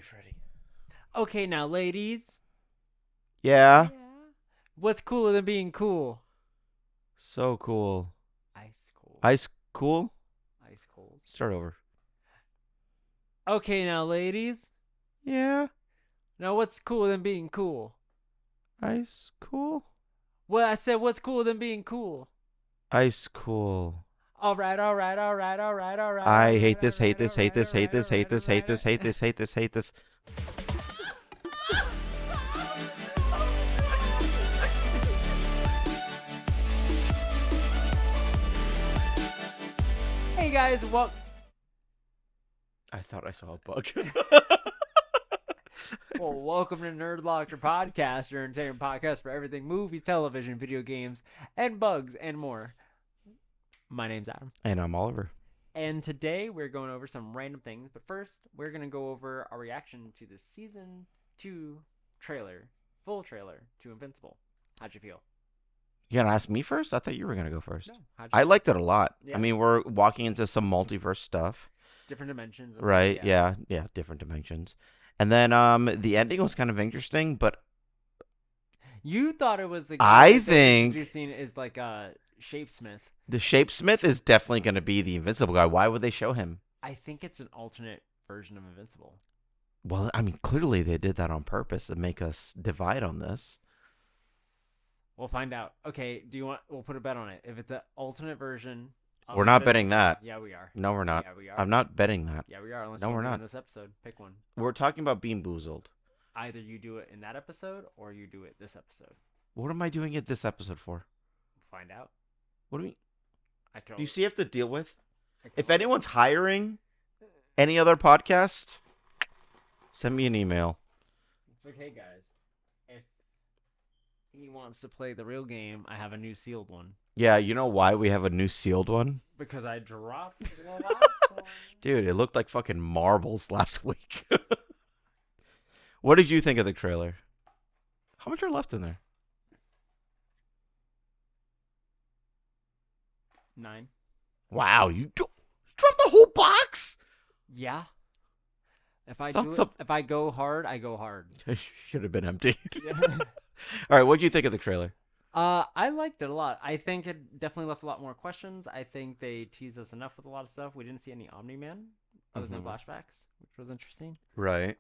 Freddy. Okay, now, ladies. Yeah. What's cooler than being cool? So cool. Ice cold. Ice cool? Ice cold. Start over. Okay, now, ladies. Yeah. Now, what's cooler than being cool? Ice cool? Well, I said, what's cooler than being cool? Ice cool. All right. I hate this. Hey guys, I thought I saw a bug. welcome to Nerd Locker Podcast, your entertainment podcast for everything movies, television, video games, and bugs and more. My name's Adam. And I'm Oliver. And today we're going over some random things, but first we're going to go over our reaction to the season 2 full trailer to Invincible. How'd you feel? You gonna ask me first? I thought you were gonna go first. No, I liked it a lot. Yeah. I mean, we're walking into some multiverse stuff. Different dimensions. Right, yeah, different dimensions. And then the ending was kind of interesting, but you thought it was the guy I think introducing is like a Shapesmith. The Shapesmith is definitely going to be the Invincible guy. Why would they show him? I think it's an alternate version of Invincible. Well, I mean, clearly they did that on purpose to make us divide on this. We'll find out. Okay, we'll put a bet on it. If it's an alternate version. We're not betting that. Yeah, we are. No, we're not. Yeah, we are. I'm not betting that. Yeah, we are. Unless no, we're not. In this episode, pick one. We're talking about Bean Boozled. Either you do it in that episode or you do it this episode. What am I doing it this episode for? Find out. What do you mean? Do you see you have to deal with? If anyone's hiring any other podcast, send me an email. It's okay, guys. If he wants to play the real game, I have a new sealed one. Yeah, you know why we have a new sealed one? Because I dropped the last one. Dude, it looked like fucking marbles last week. What did you think of the trailer? How much are left in there? 9. Wow, you dropped the whole box? Yeah. If I go hard, I go hard. It should have been empty. All right, what did you think of the trailer? I liked it a lot. I think it definitely left a lot more questions. I think they teased us enough with a lot of stuff. We didn't see any Omni-Man other than flashbacks, which was interesting. Right.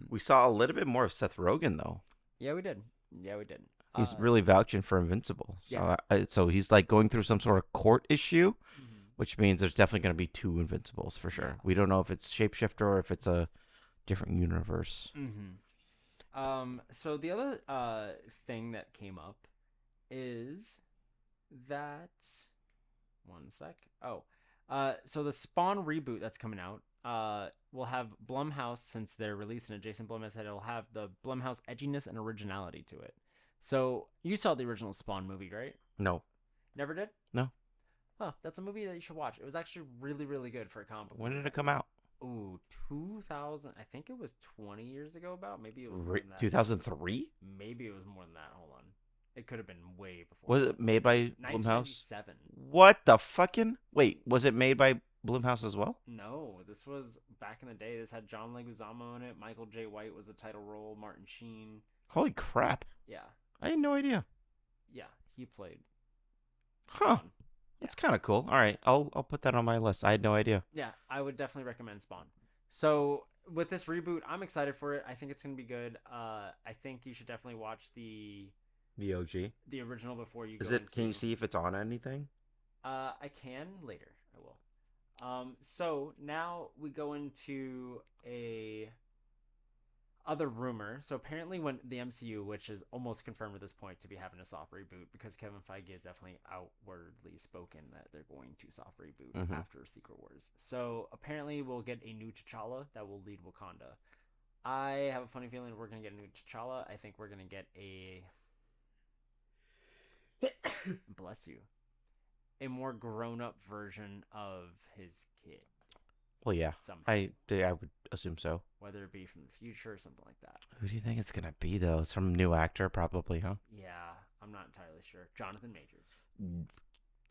We saw a little bit more of Seth Rogen though. Yeah, we did. He's really vouching for Invincible. So so he's like going through some sort of court issue, which means there's definitely going to be 2 Invincibles for sure. Yeah. We don't know if it's Shapeshifter or if it's a different universe. So the other thing that came up is that so the Spawn reboot that's coming out will have Blumhouse, since they're releasing it. Jason Blum has said it'll have the Blumhouse edginess and originality to it. So you saw the original Spawn movie, right? No. Never did? No. Oh, that's a movie that you should watch. It was actually really, really good for a comic book. When did it come out? Ooh, 2000. I think it was 20 years ago about. Maybe it was more than that. 2003? Maybe it was more than that. Hold on. It could have been way before. Was it made by Blumhouse? 1997. What the fucking? Wait, was it made by Blumhouse as well? No, this was back in the day. This had John Leguizamo in it. Michael J. White was the title role. Martin Sheen. Holy crap. Yeah. I had no idea. Yeah, he played. Huh. That's kind of cool. All right, I'll put that on my list. I had no idea. Yeah, I would definitely recommend Spawn. So with this reboot, I'm excited for it. I think it's gonna be good. I think you should definitely watch the OG, the original before you. Can you see if it's on anything? I can later. I will. So now we go into a other rumor. So apparently, when the MCU, which is almost confirmed at this point to be having a soft reboot, because Kevin Feige has definitely outwardly spoken that they're going to soft reboot after Secret Wars. So apparently, we'll get a new T'Challa that will lead Wakanda. I have a funny feeling we're gonna get a new T'Challa. I think we're gonna get a bless you, a more grown-up version of his kid. Well, yeah, somehow. I would assume so. Whether it be from the future or something like that. Who do you think it's gonna be though? Some new actor, probably, huh? Yeah, I'm not entirely sure. Jonathan Majors.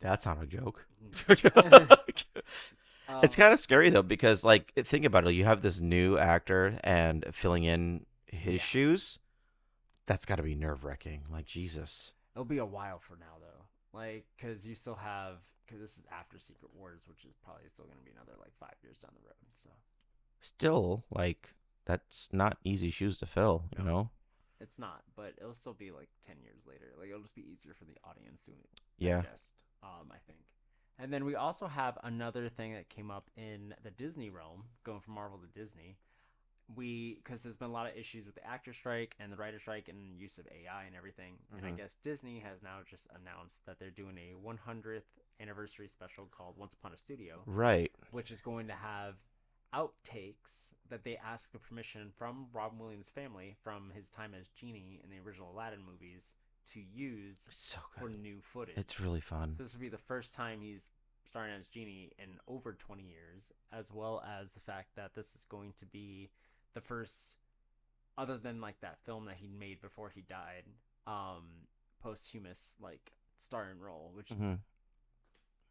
That's not a joke. It's kind of scary though because like think about it, you have this new actor and filling in his Yeah. shoes. That's got to be nerve-wracking. Like Jesus. It'll be a while for now though, like because you still have because this is after Secret Wars, which is probably still going to be another like 5 years down the road. So Still, like that's not easy shoes to fill, you no, know? it's not, but it'll still be like 10 years later. Like it'll just be easier for the audience to Yeah. digest. I think. And then we also have another thing that came up in the Disney realm, going from Marvel to Disney. Because there's been a lot of issues with the actor strike and the writer strike and use of AI and everything. And I guess Disney has now just announced that they're doing a 100th anniversary special called Once Upon a Studio, Right. which is going to have outtakes that they ask the permission from Robin Williams' family from his time as Genie in the original Aladdin movies to use So for good. new footage. It's really fun. So this will be the first time he's starring as Genie in over 20 years, as well as the fact that this is going to be the first, other than like that film that he made before he died, posthumous like starring role, which is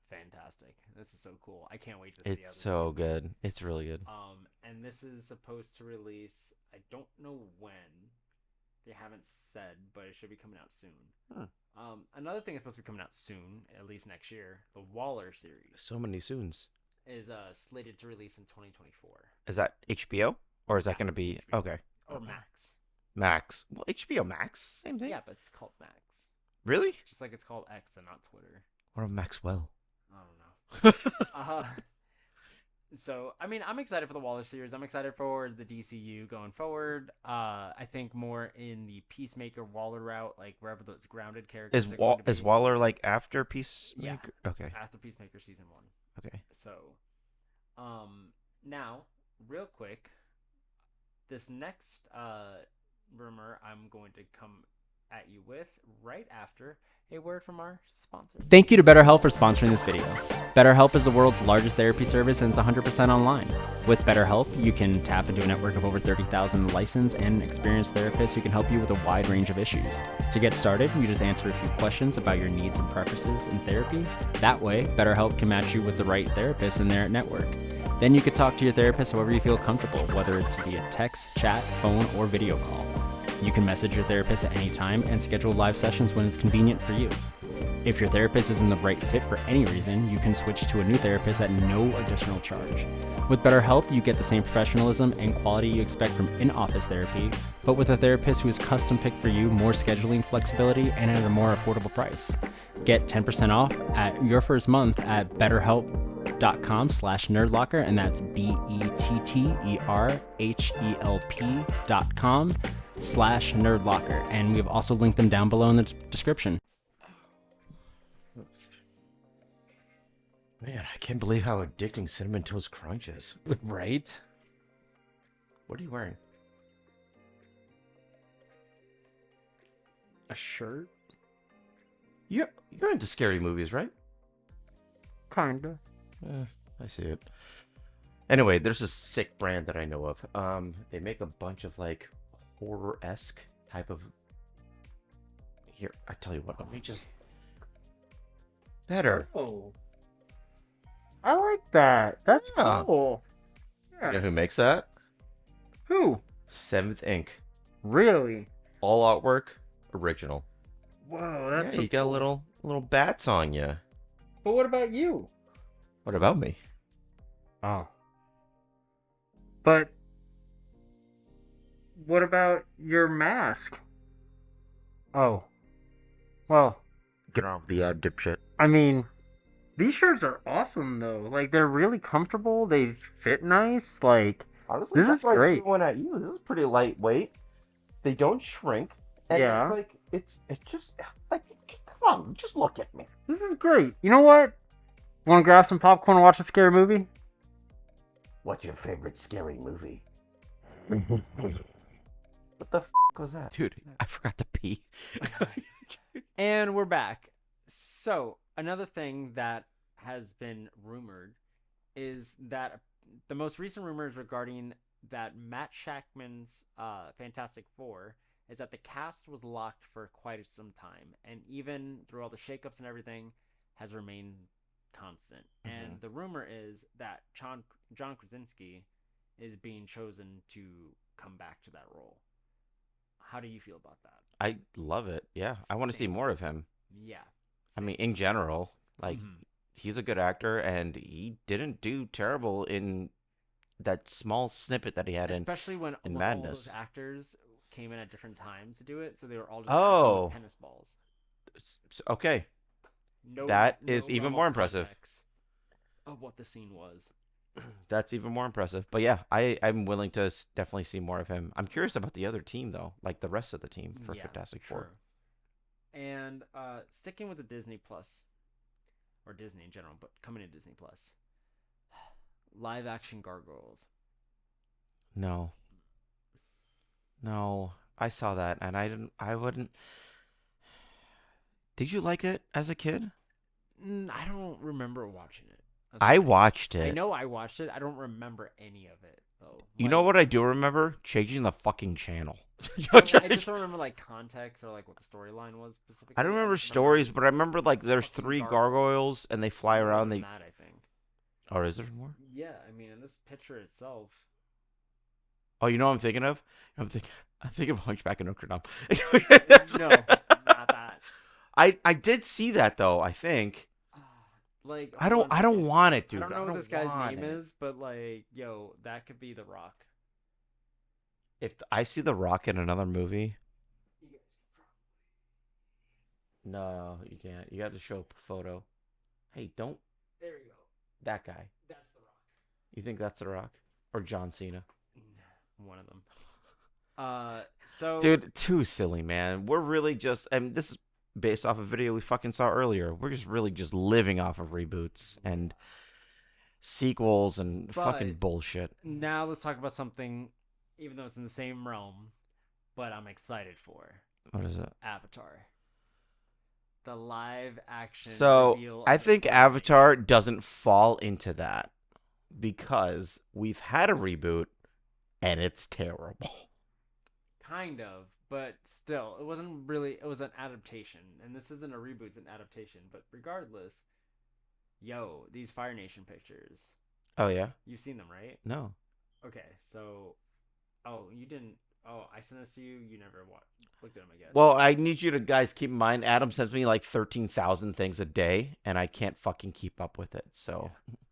fantastic. This is so cool. I can't wait to see how It's this so goes. good. It's really good. And this is supposed to release. I don't know when. They haven't said, but it should be coming out soon. Another thing is supposed to be coming out soon, at least next year. The Waller series So many soons. is slated to release in 2024. Is that HBO or is that Yeah, going to be HBO. okay? Or Max. Max. Well, HBO Max, same thing. Yeah, but it's called Max. Really? Just like it's called X and not Twitter. What about Maxwell? I don't know. So, I mean, I'm excited for the Waller series. I'm excited for the DCU going forward. I think more in the Peacemaker Waller route, like wherever those grounded characters Is Waller like after Peacemaker? Yeah. Okay. After Peacemaker season 1. Okay. So, now, real quick, this next rumor I'm going to come at you with right after a word from our sponsor. Thank you to BetterHelp for sponsoring this video. BetterHelp is the world's largest therapy service and it's 100% online. With BetterHelp, you can tap into a network of over 30,000 licensed and experienced therapists who can help you with a wide range of issues. To get started, you just answer a few questions about your needs and preferences in therapy. That way, BetterHelp can match you with the right therapist in their network. Then you could talk to your therapist however you feel comfortable, whether it's via text, chat, phone, or video call. You can message your therapist at any time and schedule live sessions when it's convenient for you. If your therapist isn't the right fit for any reason, you can switch to a new therapist at no additional charge. With BetterHelp, you get the same professionalism and quality you expect from in-office therapy, but with a therapist who is custom-picked for you, more scheduling flexibility, and at a more affordable price. Get 10% off at your first month at betterhelp.com/nerdlocker, and that's BETTERHELP.com/nerdlocker. And we've also linked them down below in the description. Man, I can't believe how addicting Cinnamon Toast Crunch is. Right? What are you wearing? A shirt? You're into scary movies, right? Kinda. I see it. Anyway, there's a sick brand that I know of. They make a bunch of like horror-esque type of. Here, I tell you what. Let me just. Better. Oh. I like that. That's Yeah. cool. You know who makes that? Who? Seventh Ink. Really? All artwork, original. Whoa, that's Yeah, you got little bats on you. But what about you? What about me? Oh. But what about your mask? Oh. Well, Get off the ad, dipshit. I mean, these shirts are awesome though. Like they're really comfortable. They fit nice. Like Honestly, this that's is why I great. threw one at you. This is pretty lightweight. They don't shrink. And Yeah. it's just like come on, just look at me. This is great. You know what? Want to grab some popcorn and watch a scary movie? What's your favorite scary movie? What the was that? Dude, I forgot to pee. And we're back. So, another thing that has been rumored is that the most recent rumors regarding that Matt Shackman's Fantastic Four is that the cast was locked for quite some time, and even through all the shakeups and everything, has remained constant. And the rumor is that John Krasinski is being chosen to come back to that role. How do you feel about that? I love it. Yeah, I want to see Same. more of him. Yeah. I Same. mean, in general, like Mhm. he's a good actor, and he didn't do terrible in that small snippet that he had Especially when in almost all those Madness. actors came in at different times to do it, so they were all just acting with Oh, tennis balls. okay. No, That is no even realm more of impressive. context of what the scene was. That's even more impressive. But yeah, I'm willing to definitely see more of him. I'm curious about the other team though, like the rest of the team for Yeah, Fantastic Four. true. And sticking with the Disney Plus or Disney in general, but coming to Disney Plus, live action gargoyles. No, no, I saw that and I didn't. I wouldn't. Did you like it as a kid? I don't remember watching it. That's the I thing. watched I it. know I watched it. I don't remember any of it though. You know Like, what I do remember? Changing the fucking channel. I just don't remember like context or like what the storyline was I specifically. don't I remember just remember stories, but I remember like these there's fucking three gargoyles and they fly More around. than They that, I think. or is there more? Yeah, I mean, in this picture itself. Oh, you know what I'm thinking of? I'm thinking of Hunchback of Notre Dame. No, not that. I did see that though. I think Like, I hold don't on a I don't second. want it, I dude. don't know I what don't this guy's want name it. is, but like, yo, that could be The Rock. If I see The Rock in another movie, You guys can no, you can't. You got to show a photo. Hey, don't There you go. that guy. That's The Rock. You think that's The Rock or John Cena? One of them. So Dude, too silly, man. We're really just, and this is based off a video we fucking saw earlier. We're just really just living off of reboots and sequels and fucking But bullshit. now let's talk about something, even though it's in the same realm, but I'm excited for What is it? Avatar. The live action So reveal I of the think Fire Avatar Nation. doesn't fall into that because we've had a reboot and it's terrible. Kind of, but still, it wasn't really. It was an adaptation, and this isn't a reboot; it's an adaptation. But regardless, yo, these Fire Nation pictures, Oh yeah? you've seen them, right? No. Okay, so, oh, you didn't. Oh, I sent this to you. You never looked at them, I guess. Well, I need you to guys keep in mind. Adam sends me like 13,000 things a day, and I can't fucking keep up with it. So,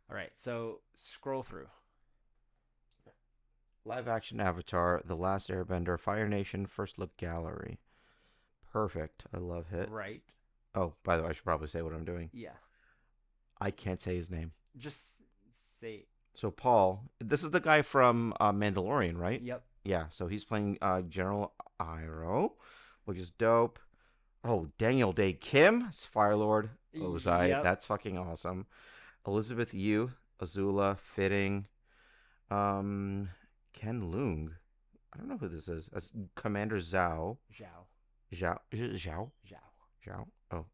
All right, so scroll through. live action Avatar, The Last Airbender, Fire Nation, First Look Gallery. Perfect. I love it. Right. Oh, by the way, I should probably say what I'm doing. Yeah. I can't say his name. Just say. So Paul, this is the guy from Mandalorian, right? Yep. Yeah. So he's playing General Iroh, which is dope. Oh, Daniel Day Kim, is Fire Lord Ozai. Yep. That's fucking awesome. Elizabeth Yu, Azula, Fitting. Ken Leung. I don't know who this is. As Commander Zhao. Zhao. Zhao. Is it Zhao? Zhao. Zhao. Oh.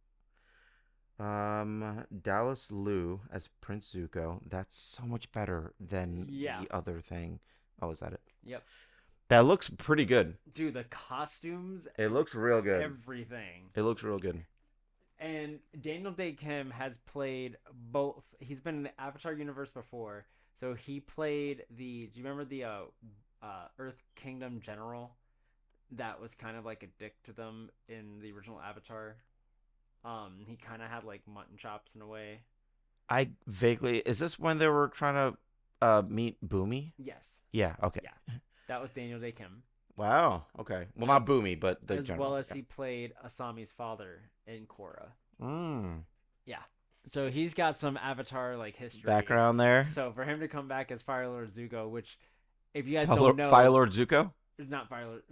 Dallas Liu as Prince Zuko. That's so much better than Yeah. the other thing. Oh, is that it? Yep. That looks pretty good. Dude, the costumes. It looks real good. Everything. It looks real good. And Daniel Day Kim has played both. He's been in the Avatar universe before. So he played the. Do you remember the Earth Kingdom general that was kind of like a dick to them in the original Avatar? He kind of had like mutton chops in a way. I vaguely. Is this when they were trying to meet Boomy? Yes. Yeah. Okay. Yeah. That was Daniel Day Kim. Wow. Okay. Well, not Boomy, but the as general. well as Yeah. he played Asami's father in Korra. Mm. Yeah. So he's got some Avatar like history Background there. So for him to come back as Fire Lord Zuko, which if you guys Fire don't know, Fire Lord Zuko. not Fire Lord,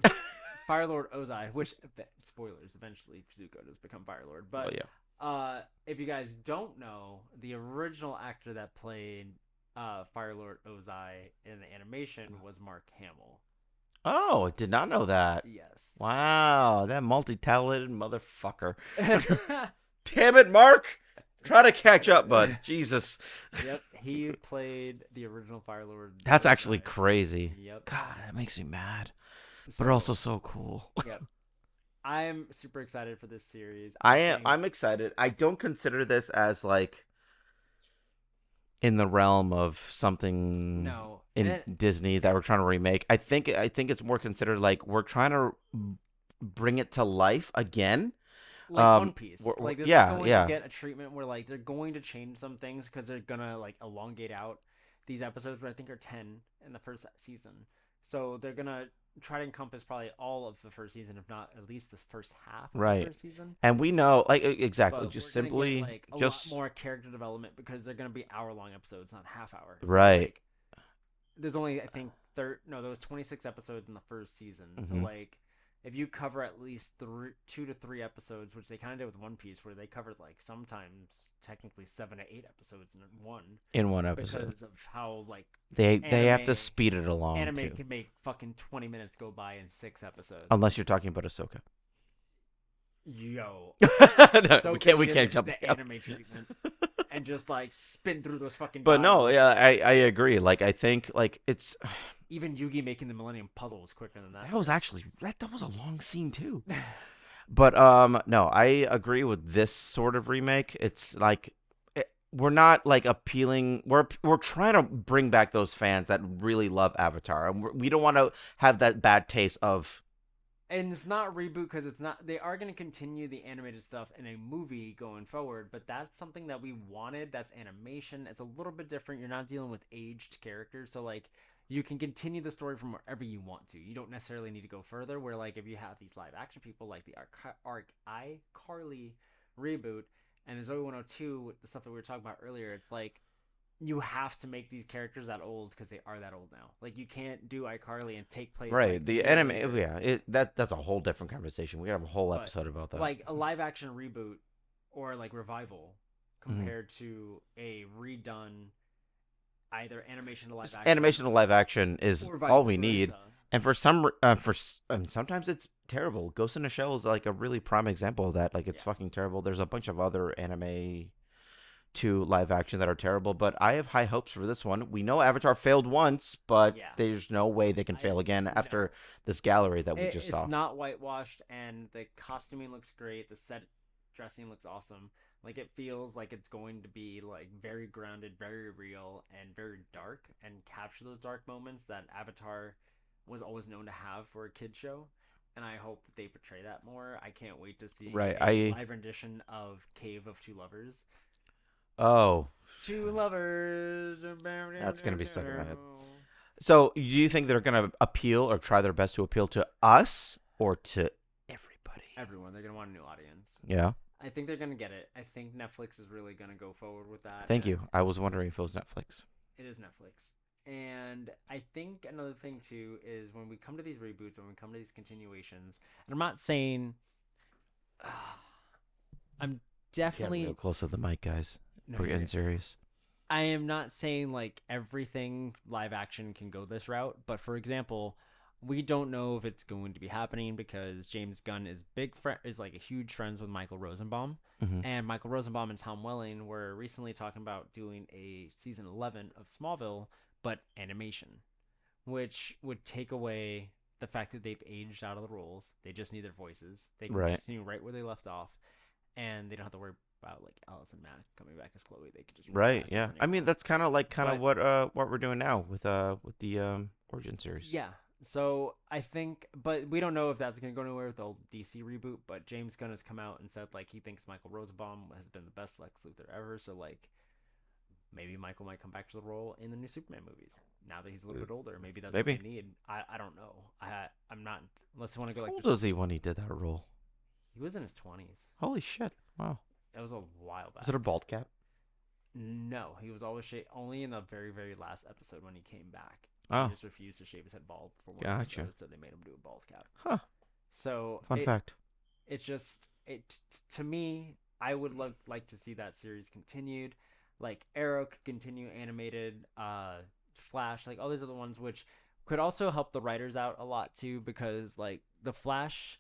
Fire Lord Ozai, which spoilers, eventually Zuko does become Fire Lord. But yeah. If you guys don't know, the original actor that played Fire Lord Ozai in the animation was Mark Hamill. Oh, I did not know that. Yes. Wow, that multi-talented motherfucker. Damn it, Mark. Try to catch up, bud. Jesus. Yep, he played the original Fire Lord. That's Ozai. actually crazy. Yep. God, that makes me mad. So, But also so cool. Yep. I'm super excited for this series. I'm excited. I don't consider this as like in the realm of something No, in Disney that we're trying to remake. I think it's more considered like we're trying to bring it to life again. like One Piece. Like this is Yeah, going to yeah, get a treatment where like they're going to change some things because they're gonna like elongate out these episodes, but I think are 10 in the first season. So they're gonna try to encompass probably all of the first season, if not at least this first half of the right. first season. And we know, like, exactly, But just we're gonna get simply, like a lot just more character development because they're gonna be hour-long episodes, not half-hour. So right. like, there's only I think no, there was 26 episodes in the first season. So Hmm. like, if you cover at least 2 to 3 episodes, which they kind of did with One Piece, where they covered like sometimes technically 7 to 8 episodes in one, In one episode, because of how like they have to anime speed it along anime too. can make fucking 20 minutes go by in 6 episodes. Unless you're talking about Ahsoka. Yo, No, so we can't jump the the gun. anime treatment and just like spin through those fucking But no, dials. yeah, I agree. Like I think like it's Even Yugi making the Millennium Puzzle was quicker than that. that was actually that was a long scene too. But no, I agree with this sort of remake. It's like we're not like appealing. We're trying to bring back those fans that really love Avatar, and we don't want to have that bad taste of And it's not a reboot because it's not. They are going to continue the animated stuff in a movie going forward, but that's something that we wanted. That's animation. It's a little bit different. You're not dealing with aged characters, so like you can continue the story from wherever you want to. You don't necessarily need to go further. Where like if you have these live action people like the iCarly reboot and the Zoe 102, with the stuff that we were talking about earlier, it's like you have to make these characters that old because they are that old now. Like you can't do iCarly and take place right like a the year anime. later. Yeah, that's a whole different conversation. We have a whole But episode about that. like a live action reboot or like revival Mhm. compared to a redone either animation to live action Animation to live action is or vice all we need. versa. And sometimes it's terrible. Ghost in the Shell is like a really prime example of that. Like it's Yeah. fucking terrible. There's a bunch of other anime to live action that are terrible, but I have high hopes for this one. We know Avatar failed once, but Yeah. there's no way they can I fail again no. after this gallery that we just It's saw. not whitewashed and the costuming looks great. The set dressing looks awesome. Like it feels like it's going to be like very grounded, very real, and very dark, and capture those dark moments that Avatar was always known to have for a kid show. And I hope that they portray that more. I can't wait to see Right. a live rendition of Cave of Two Lovers. Oh, Two lovers. that's going to be stuck in my head. So, do you think they're going to appeal or try their best to appeal to us or to everybody? Everyone, they're gonna want a new audience. Yeah. I think they're gonna get it. I think Netflix is really gonna go forward with that. Thank you. I was wondering if it was Netflix. It is Netflix. And I think another thing too is when we come to these reboots, when we come to these continuations, and I'm not saying I'm Get definitely real close to the mic, guys. no, We're you're getting good. serious. I am not saying like everything live action can go this route, but for example, we don't know if it's going to be happening because James Gunn is is like a huge friends with Michael Rosenbaum, Hmm. and Michael Rosenbaum and Tom Welling were recently talking about doing a season 11 of Smallville, but animation, which would take away the fact that they've aged out of the roles. They just need their voices. They can Right. continue right where they left off, and they don't have to worry about like Allison Mack coming back as Chloe. They could just Right. recast Yeah. if I anyone mean, else. that's kind of But what we're doing now with the Origin series. yeah. So I think, but we don't know if that's gonna go anywhere with the old DC reboot. But James Gunn has come out and said like he thinks Michael Rosenbaum has been the best Lex Luthor ever. So like maybe Michael might come back to the role in the new Superman movies now that he's a little bit older. Maybe that's Maybe. what they need. I don't know. I'm not unless you want to go How like old this. was he when he did that role? He was in his 20s. Holy shit! Wow. It was a while back. Was it a bald cap? No, he was always shaved. Only in the very, very last episode when he came back, he Oh, just refused to shave his head bald for one gotcha. episode, so they made him do a bald cap. Huh. So Fun fact. it just to me, I would like to see that series continued. Like Arrow could continue animated, Flash, like all these other ones, which could also help the writers out a lot too, because like the Flash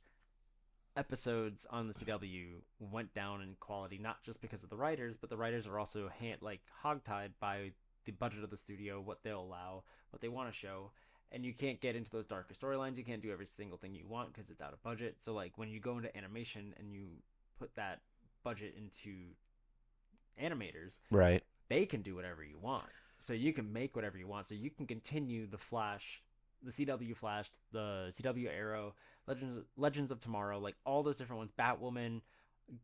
episodes on the CW went down in quality, not just because of the writers, but the writers are also hogtied by the budget of the studio, what they'll allow, what they want to show. And you can't get into those darker storylines. You can't do every single thing you want because it's out of budget. So like when you go into animation and you put that budget into animators, Right. they can do whatever you want. So you can make whatever you want. So you can continue the Flash, the CW Flash, the CW Arrow, Legends of Tomorrow, like all those different ones, Batwoman,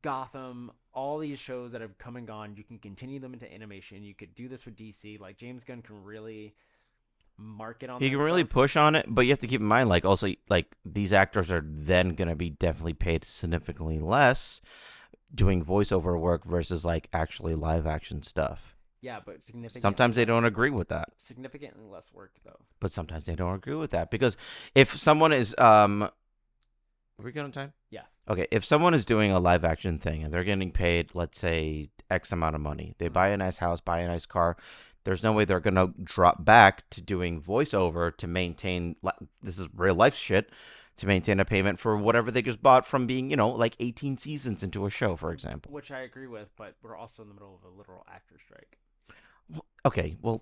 Gotham, all these shows that have come and gone. You can continue them into animation. You could do this with DC. Like James Gunn can really market on He that can really stuff. push on it, but you have to keep in mind, like, also, like, these actors are then going to be definitely paid significantly less doing voiceover work versus, like, actually live action stuff. Yeah, but significantly Sometimes they less, don't agree with that. significantly less work though. But sometimes they don't agree with that. Because if someone is, are we good on time? Yeah. Okay, if someone is doing a live action thing and they're getting paid, let's say, X amount of money, they buy a nice house, buy a nice car, there's no way they're going to drop back to doing voiceover to maintain, this is real life shit, to maintain a payment for whatever they just bought from being, like 18 seasons into a show, for example. Which I agree with, but we're also in the middle of a literal actor strike. Okay, well,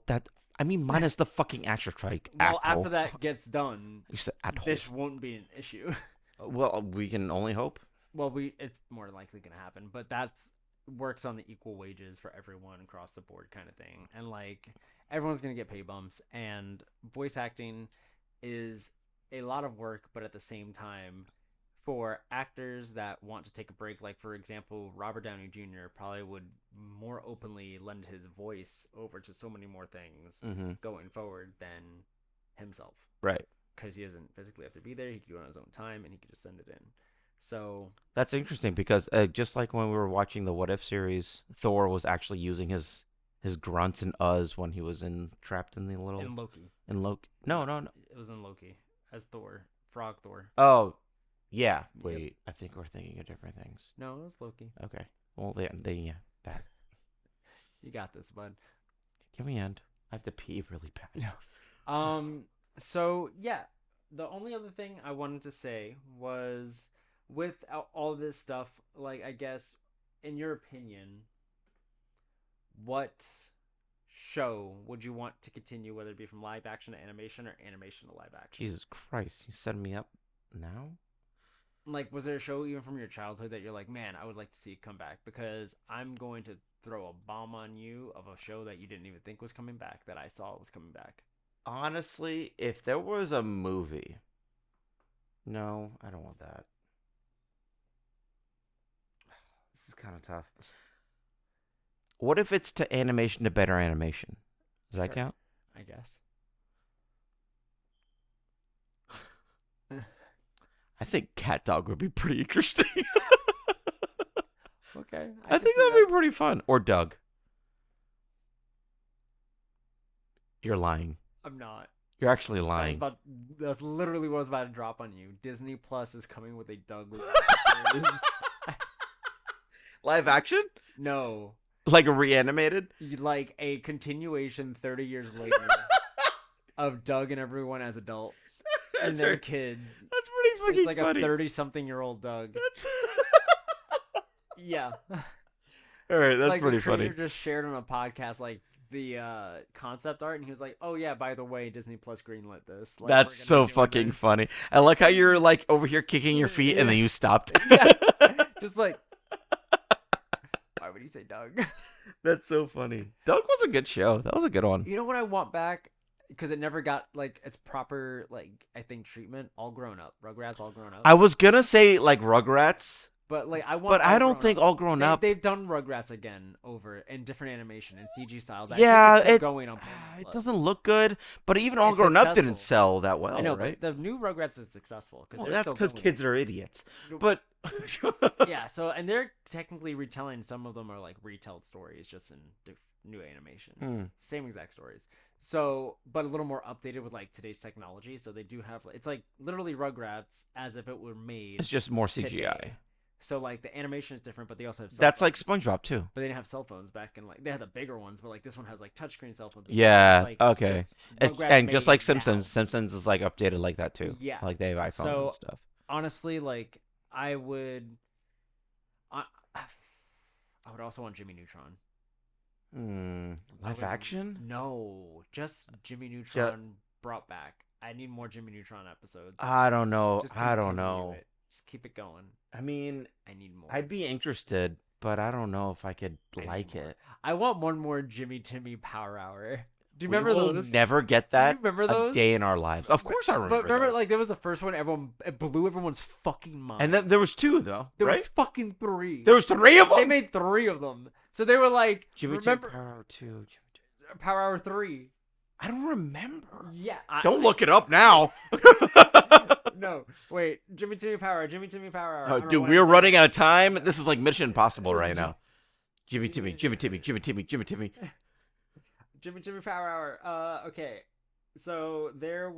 minus the fucking actor strike. Well, after that gets done, You said this won't be an issue. Well, we can only hope. Well, it's more likely going to happen, but that's works on the equal wages for everyone across the board kind of thing. And like everyone's going to get pay bumps, and voice acting is a lot of work, but at the same time for actors that want to take a break, like for example, Robert Downey Jr. probably would more openly lend his voice over to so many more things going forward than himself. Right. Because he doesn't physically have to be there. He can do it on his own time, and he can just send it in. So that's interesting because just like when we were watching the What If series, Thor was actually using his grunts and uhs when he was trapped in the little in Loki. In Loki? No. It was in Loki as Thor, Frog Thor. Oh, yeah. Wait, yep. I think we're thinking of different things. No, it was Loki. Okay. Well, that. You got this, bud. Can we end? I have to pee really bad. No. So yeah, the only other thing I wanted to say was with all this stuff, like I guess in your opinion, what show would you want to continue, whether it be from live action to animation or animation to live action? Jesus Christ, you setting me up now? Like, was there a show even from your childhood that you're like, man, I would like to see it come back? Because I'm going to throw a bomb on you of a show that you didn't even think was coming back that I saw was coming back. Honestly, if there was a movie... No, I don't want that. This is kind of tough. What if it's to animation to better animation? Does that count? I guess. I think Cat Dog would be pretty interesting. Okay. I think that'd be pretty fun. Or Doug. You're lying. I'm not. You're actually lying. That's literally what I was about to drop on you. Disney Plus is coming with a Doug series. Live action? No. Like a reanimated? Like a continuation 30 years later of Doug and everyone as adults and their kids. That's pretty fucking It's like funny. a 30-something-year-old Doug. Yeah. All right, that's like pretty the funny. creator just shared on a podcast like the concept art, and he was like, "Oh yeah, by the way, Disney Plus greenlit this." Like, That's so fucking funny. I like how you're like over here kicking your feet and then you stopped. Yeah. Just like, why would you say Doug? That's so funny. Doug was a good show. That was a good one. You know what I want back? Because it never got like its proper like I think treatment. All Grown Up, Rugrats, All Grown Up. I was gonna say like Rugrats. But like I want, but I don't think All Grown Up. They've done Rugrats again over in different animation and CG style. That yeah, it's going on. It doesn't look good. But even All Grown Up didn't sell that well. I know, right? But the new Rugrats is successful because that's because kids are idiots. But yeah, so and they're technically retelling. Some of them are like retold stories, just in new animation. Same exact stories. So, but a little more updated with like today's technology. So they do have it's like literally Rugrats as if it were made. It's just more CGI. Today. So like the animation is different, but they also have that's phones. Like SpongeBob too. But they didn't have cell phones back in like they had the bigger ones, but like this one has like touchscreen cell phones. Yeah. Like, okay. And just like Simpsons, Simpsons is like updated like that too. Yeah. Like they have iPhones and stuff. Honestly, like I would also want Jimmy Neutron. Live action? No, just Jimmy Neutron brought back. I need more Jimmy Neutron episodes. I don't know. Just I don't know. Just keep it going. I mean, I need more. I'd be interested, but I don't know if I could like anymore. it. I want one more Jimmy Timmy Power Hour. Do you We remember will those? never get Do you that remember a those? day in our lives. Of course I remember But remember, those. like, there was the first one. It blew everyone's fucking mind. And then there was 2 though, there right? was fucking 3. There was 3 of them. They made 3 of them. So they were like, Jimmy remember Timmy Power Hour 2. Power Hour 3? I don't remember. Yeah. Don't look it up now. No, wait. Jimmy Timmy Power Hour. Jimmy Timmy Power Hour. I don't know Dude, what we're it's running out of time. This is like Mission Impossible right now. Jimmy Timmy, Jimmy Timmy, Jimmy Timmy, Jimmy Timmy. Jimmy Timmy Power Hour. Okay. So it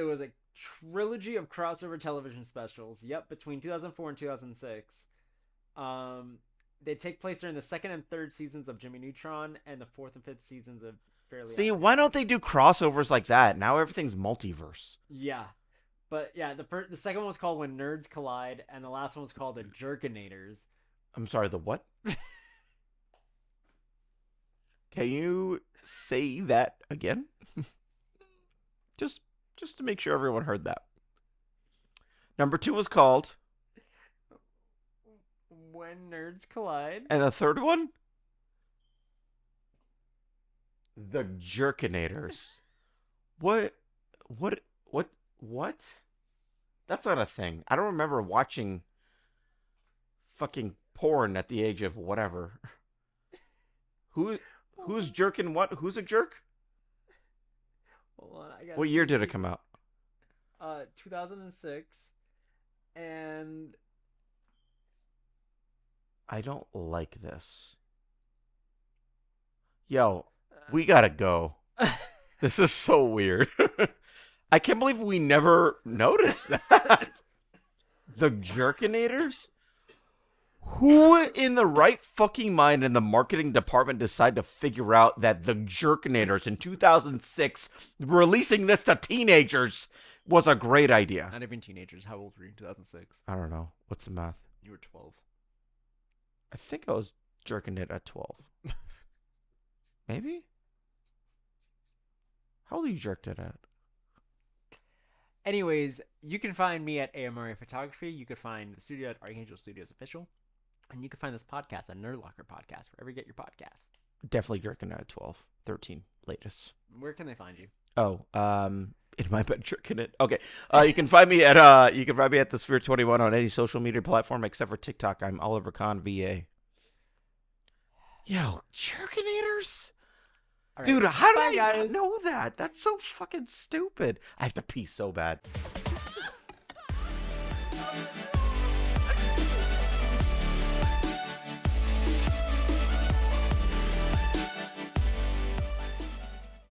was a trilogy of crossover television specials. Yep, between 2004 and 2006. They take place during the 2nd and 3rd seasons of Jimmy Neutron and the 4th and 5th seasons of Fairly See, Odd why don't Parents. they do crossovers like that? Now everything's multiverse. Yeah. But yeah, the second one was called When Nerds Collide, and the last one was called The Jerkinators. I'm sorry, the what? Can you say that again? just to make sure everyone heard that. Number 2 was called. When Nerds Collide. And the 3rd one? The Jerkinators. What? That's not a thing. I don't remember watching fucking porn at the age of whatever. Who's jerking what? Who's a jerk? Hold on, What year did it come out? 2006. And I don't like this. Yo, we gotta go. This is so weird. I can't believe we never noticed that. The Jerkinators? Who in the right fucking mind in the marketing department decided to figure out that the Jerkinators in 2006 releasing this to teenagers was a great idea? not even teenagers. How old were you in 2006? I don't know. What's the math? You were 12. I think I was jerking it at 12. Maybe? How old are you jerked it at? Anyways, you can find me at AMRA Photography. You can find the studio at Archangel Studios Official. And you can find this podcast at Nerd Locker Podcast, wherever you get your podcasts. Definitely jerking it at 12, 13, latest. Where can they find you? Oh, in my bed jerking it. Okay. You can find me at the Sphere 21 on any social media platform except for TikTok. I'm Oliver Kahn VA. Yo, Jerkinators? All right. Dude, how Bye, do I guys. not know that? That's so fucking stupid. I have to pee so bad.